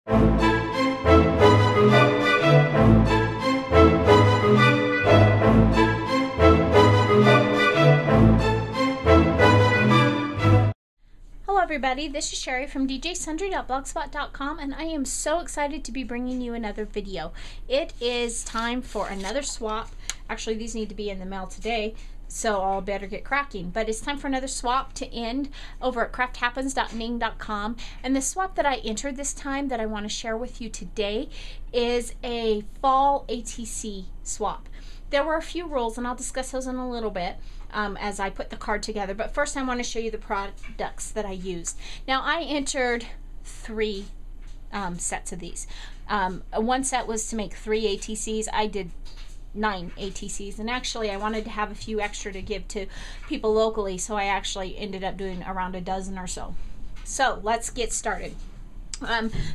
Hello everybody, this is Sherry from djsundry.blogspot.com, and I am so excited to be bringing you another video. It is time for another swap. Actually, these need to be in the mail today, so I'll better get cracking. But it's time for another swap to end over at crafthappens.ning.com. And the swap that I entered this time that I want to share with you today is a fall ATC swap. There were a few rules, and I'll discuss those in a little bit as I put the card together. But first I want to show you the products that I used. Now I entered 3 sets of these. One set was to make 3 ATCs. I did 9 ATCs, and actually I wanted to have a few extra to give to people locally, so I actually ended up doing around a dozen or so. So let's get started.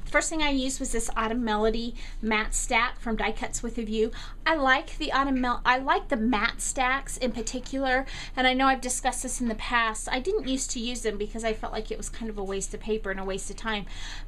First thing I used was this Autumn Melody matte stack from Die Cuts with a View. I like the matte stacks in particular, and I know I've discussed this in the past. I didn't used to use them because I felt like it was kind of a waste of paper and a waste of time,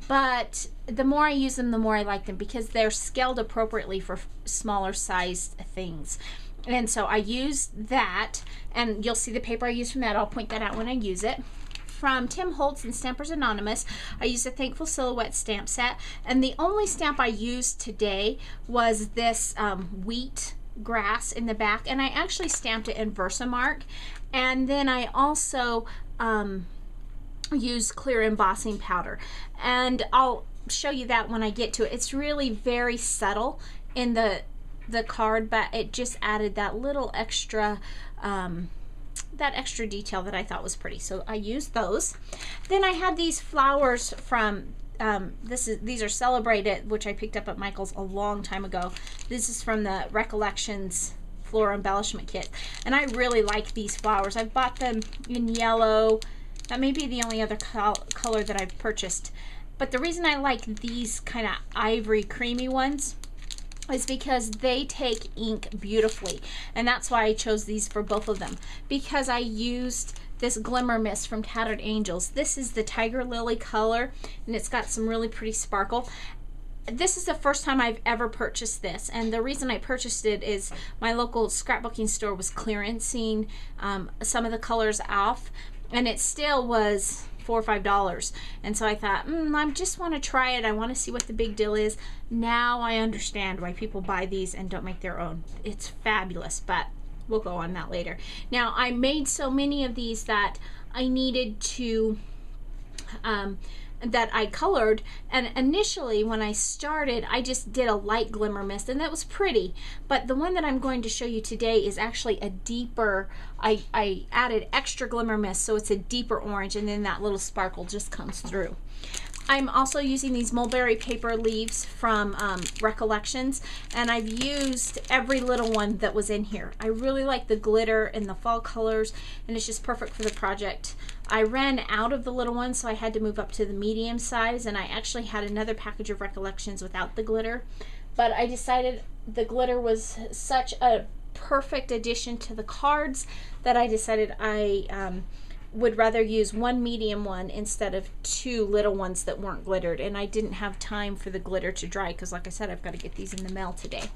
but the more I use them, the more I like them because they're scaled appropriately for smaller sized things. And so I used that, and you'll see the paper I use from that. I'll point that out when I use it. From Tim Holtz and Stampers Anonymous, I used a Thankful Silhouette stamp set, and the only stamp I used today was this wheat grass in the back, and I actually stamped it in Versamark, and then I also used clear embossing powder, and I'll show you that when I get to it. It's really very subtle in the card, but it just added that little extra detail that I thought was pretty, so I used those. Then I had these flowers from these are Celebrated, which I picked up at Michael's a long time ago. This is from the Recollections Floral Embellishment Kit, and I really like these flowers. I've bought them in yellow. That may be the only other color that I've purchased, but the reason I like these kind of ivory creamy ones is because they take ink beautifully, and that's why I chose these for both of them, because I used this Glimmer Mist from Tattered Angels. This is the Tiger Lily color, and it's got some really pretty sparkle. This is the first time I've ever purchased this, and the reason I purchased it is my local scrapbooking store was clearancing some of the colors off, and it still was $4 or $5, and so I thought, I just want to try it. I want to see what the big deal is. Now I understand why people buy these and don't make their own. It's fabulous, but we'll go on that later. Now I made so many of these that I needed to that I colored, and initially when I started I just did a light Glimmer Mist, and that was pretty, but the one that I'm going to show you today is actually a deeper, I added extra Glimmer Mist, so it's a deeper orange, and then that little sparkle just comes through. I'm also using these mulberry paper leaves from Recollections, and I've used every little one that was in here. I really like the glitter and the fall colors, and it's just perfect for the project. I ran out of the little ones, so I had to move up to the medium size, and I actually had another package of Recollections without the glitter, but I decided the glitter was such a perfect addition to the cards that I decided I would rather use one medium one instead of 2 little ones that weren't glittered, and I didn't have time for the glitter to dry because, like I said, I've got to get these in the mail today.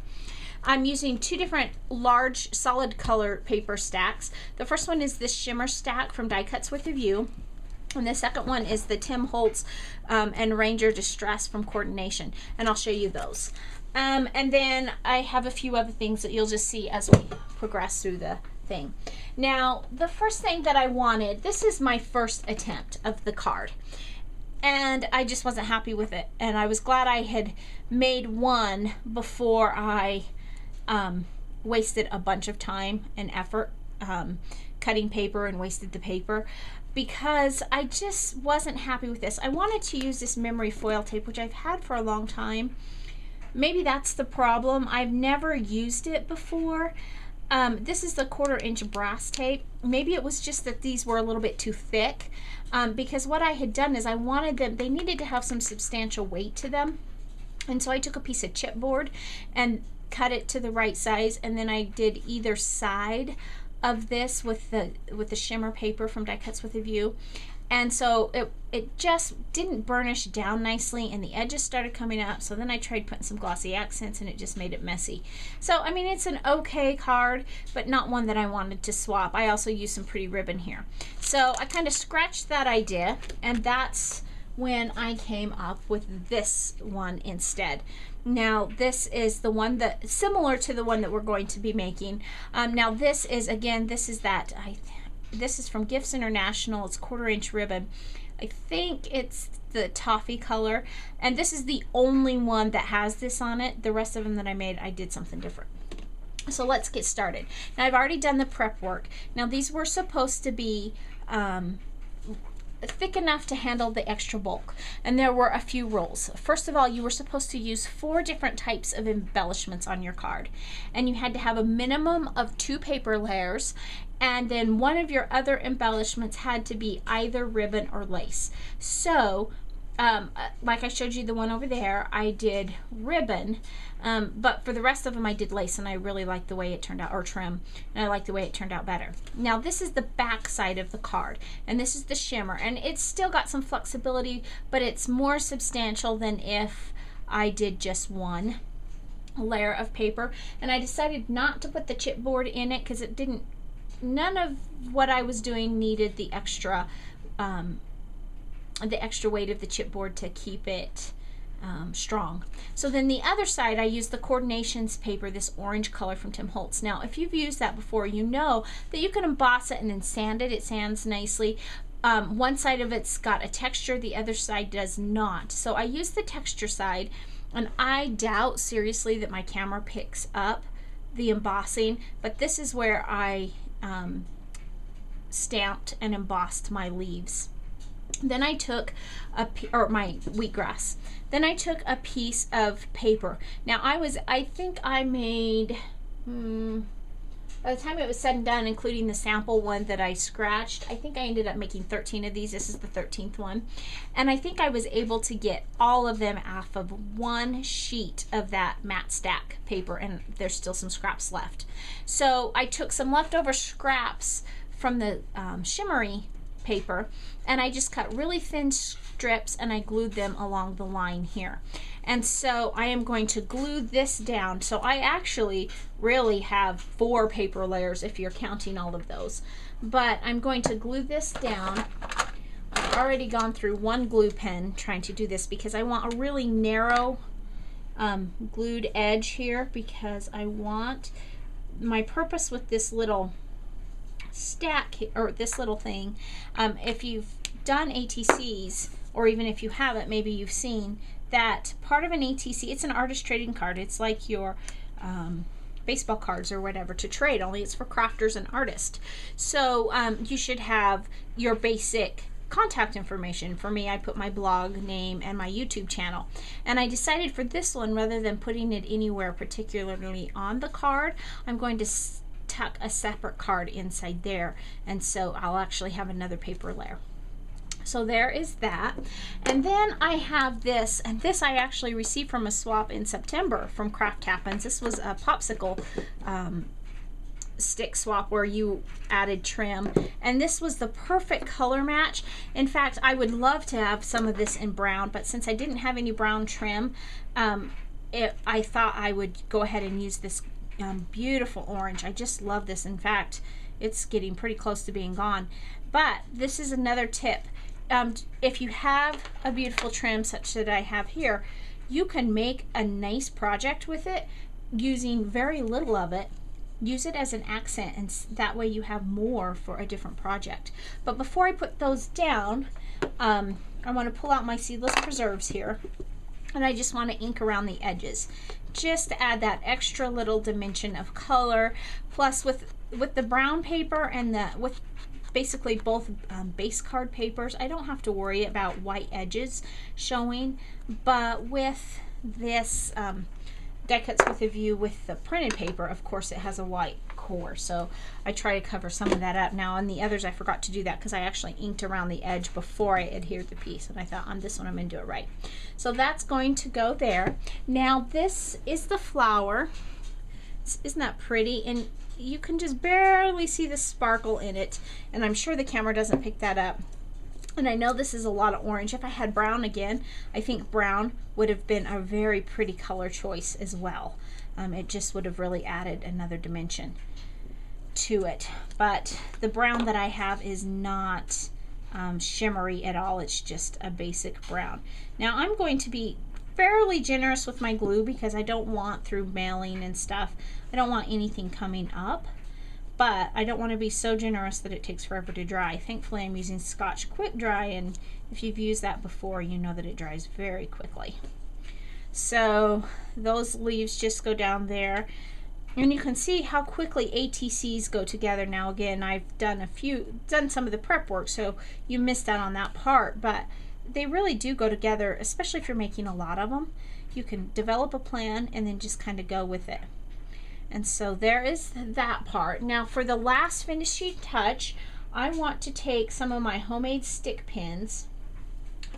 I'm using 2 different large solid color paper stacks. The first one is this shimmer stack from Die Cuts with a View, and the second one is the Tim Holtz and Ranger Distress from Coordination, and I'll show you those. And then I have a few other things that you'll just see as we progress through the thing. Now, the first thing that I wanted, this is my first attempt of the card, and I just wasn't happy with it, and I was glad I had made one before I wasted a bunch of time and effort cutting paper and wasted the paper, because I just wasn't happy with this. I wanted to use this memory foil tape, which I've had for a long time. Maybe that's the problem. I've never used it before. This is the 1/4 inch brass tape. Maybe it was just that these were a little bit too thick, because what I had done is I wanted them, they needed to have some substantial weight to them, and so I took a piece of chipboard and cut it to the right size, and then I did either side of this with the shimmer paper from Die Cuts with a View, And so it just didn't burnish down nicely, and the edges started coming up. So then I tried putting some glossy accents, and it just made it messy. So I mean, it's an okay card, but not one that I wanted to swap. I also used some pretty ribbon here. So I kind of scratched that idea, and that's when I came up with this one instead. Now this is the one that similar to the one that we're going to be making. Now this is, again, this is from Gifts International. It's 1/4 inch ribbon. I think it's the toffee color, and this is the only one that has this on it. The rest of them that I made, I did something different. So let's get started. Now I've already done the prep work. Now these were supposed to be thick enough to handle the extra bulk, and there were a few rules. First of all, you were supposed to use 4 different types of embellishments on your card, and you had to have a minimum of 2 paper layers, and then one of your other embellishments had to be either ribbon or lace. So like I showed you the one over there, I did ribbon, but for the rest of them I did lace, and I really liked the way it turned out, or trim, and I liked the way it turned out better. Now this is the back side of the card, and this is the shimmer, and it's still got some flexibility, but it's more substantial than if I did just one layer of paper. And I decided not to put the chipboard in it because it didn't, none of what I was doing needed the extra weight of the chipboard to keep it strong. So then the other side, I used the Coordinations paper, this orange color from Tim Holtz. Now if you've used that before, you know that you can emboss it and then sand it. It sands nicely. One side of it's got a texture, the other side does not. So I used the texture side, and I doubt seriously that my camera picks up the embossing, but this is where I stamped and embossed my leaves. Then I took my wheatgrass. Then I took a piece of paper. Now I think I made, by the time it was said and done, including the sample one that I scratched, I think I ended up making 13 of these. This is the 13th one. And I think I was able to get all of them off of one sheet of that matte stack paper, and there's still some scraps left. So I took some leftover scraps from the shimmery paper, and I just cut really thin strips, and I glued them along the line here. And so I am going to glue this down. So I actually really have 4 paper layers if you're counting all of those, but I'm going to glue this down. I've already gone through one glue pen trying to do this because I want a really narrow glued edge here, because I want, my purpose with this little stack, or this little thing, if you've done ATCs, or even if you haven't, maybe you've seen that part of an ATC, it's an artist trading card. It's like your baseball cards or whatever to trade, only it's for crafters and artists. So you should have your basic contact information. For me, I put my blog name and my YouTube channel, and I decided for this one, rather than putting it anywhere particularly on the card, I'm going to tuck a separate card inside there, and so I'll actually have another paper layer. So there is that. And then I have this, and this I actually received from a swap in September from Craft Happens. This was a popsicle stick swap where you added trim, and this was the perfect color match. In fact, I would love to have some of this in brown, but since I didn't have any brown trim, I thought I would go ahead and use this beautiful orange. I just love this. In fact, it's getting pretty close to being gone. But this is another tip. If you have a beautiful trim such that I have here, you can make a nice project with it using very little of it. Use it as an accent, and that way you have more for a different project. But before I put those down, I want to pull out my seedless preserves here, and I just want to ink around the edges, just to add that extra little dimension of color. Plus with the brown paper and with basically both base card papers, I don't have to worry about white edges showing, but with this Die Cuts with a View with the printed paper, of course it has a white core, so I try to cover some of that up. Now on the others I forgot to do that because I actually inked around the edge before I adhered the piece, and I thought on this one I'm going to do it right. So that's going to go there. Now this is the flower. Isn't that pretty? And you can just barely see the sparkle in it, and I'm sure the camera doesn't pick that up. And I know this is a lot of orange. If I had brown again, I think brown would have been a very pretty color choice as well. It just would have really added another dimension to it. But the brown that I have is not shimmery at all. It's just a basic brown. Now I'm going to be fairly generous with my glue because I don't want, through mailing and stuff, I don't want anything coming up. But I don't want to be so generous that it takes forever to dry. Thankfully, I'm using Scotch Quick Dry, and if you've used that before, you know that it dries very quickly. So those leaves just go down there, and you can see how quickly ATCs go together. Now again, I've done some of the prep work, so you missed out on that part, but they really do go together, especially if you're making a lot of them. You can develop a plan and then just kind of go with it. And so there is that part. Now for the last finishing touch, I want to take some of my homemade stick pins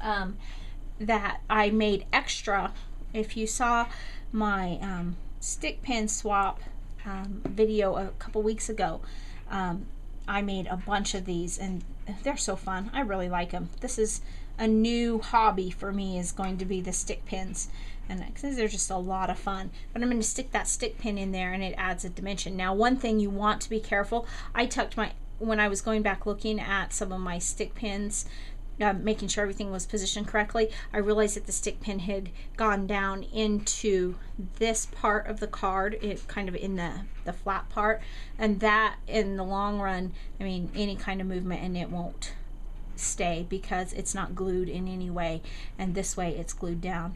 that I made extra. If you saw my stick pin swap video a couple weeks ago, I made a bunch of these and they're so fun. I really like them. This is a new hobby for me, is going to be the stick pins. And they're just a lot of fun. But I'm going to stick that stick pin in there and it adds a dimension. Now one thing you want to be careful, I tucked when I was going back looking at some of my stick pins, making sure everything was positioned correctly, I realized that the stick pin had gone down into this part of the card, it kind of in the flat part, and that in the long run, I mean, any kind of movement and it won't stay because it's not glued in any way, and this way it's glued down.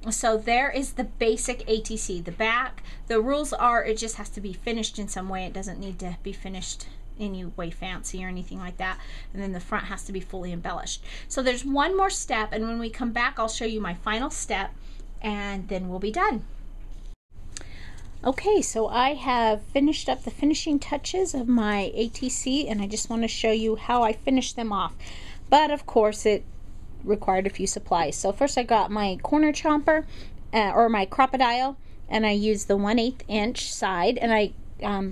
So there is the basic ATC. The back, the rules are it just has to be finished in some way. It doesn't need to be finished any way fancy or anything like that. And then the front has to be fully embellished. So there's one more step, and when we come back I'll show you my final step and then we'll be done. Okay, so I have finished up the finishing touches of my ATC, and I just want to show you how I finished them off. But of course it required a few supplies. So first I got my corner chomper or my crocodile, and I used the 1/8 inch side, and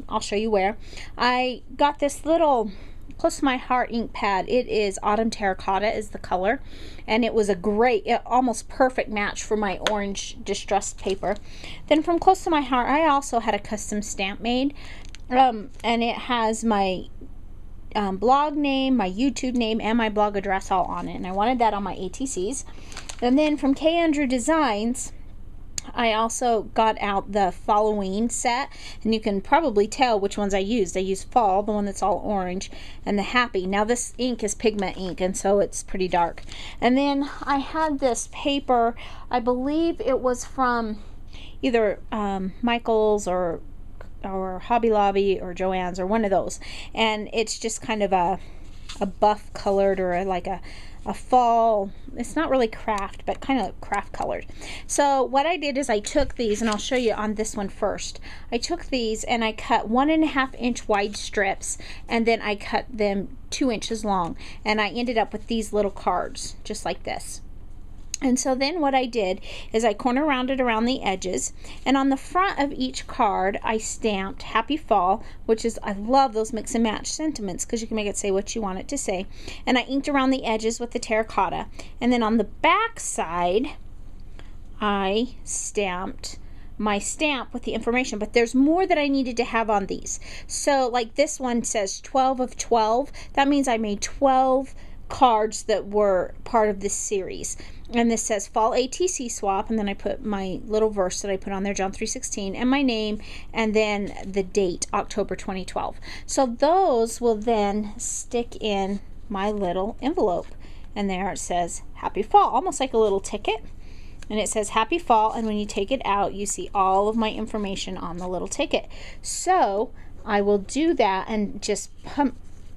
I'll show you where. I got this little Close to My Heart ink pad. It is Autumn Terracotta is the color, and it was a great, almost perfect match for my orange distressed paper. Then from Close to My Heart I also had a custom stamp made, and it has my blog name, my YouTube name, and my blog address all on it, and I wanted that on my ATCs. And then from K. Andrew Designs, I also got out the Halloween set, and you can probably tell which ones I used. I used Fall, the one that's all orange, and the Happy. Now this ink is pigment ink, and so it's pretty dark. And then I had this paper, I believe it was from either Michael's or Hobby Lobby or Joann's or one of those, and it's just kind of a buff colored, or like a fall, it's not really craft, but kind of craft colored. So what I did is I took these, and I'll show you on this one first. I took these and I cut 1.5 inch wide strips, and then I cut them 2 inches long, and I ended up with these little cards just like this. And so then what I did is I corner rounded around the edges, and on the front of each card I stamped Happy Fall, which is, I love those mix and match sentiments because you can make it say what you want it to say, and I inked around the edges with the terracotta. And then on the back side I stamped my stamp with the information, but there's more that I needed to have on these. So like this one says 12 of 12, that means I made 12 cards that were part of this series. And this says Fall ATC Swap, and then I put my little verse that I put on there, John 3:16, and my name, and then the date, October 2012. So those will then stick in my little envelope, and there it says Happy Fall, almost like a little ticket, and it says Happy Fall, and when you take it out you see all of my information on the little ticket. So I will do that and just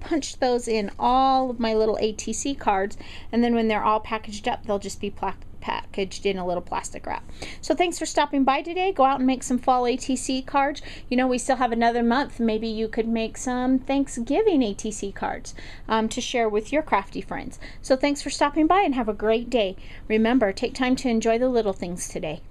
punch those in all of my little ATC cards, and then when they're all packaged up they'll just be packaged in a little plastic wrap. So thanks for stopping by today. Go out and make some fall ATC cards. You know, we still have another month. Maybe you could make some Thanksgiving ATC cards to share with your crafty friends. So thanks for stopping by and have a great day. Remember, take time to enjoy the little things today.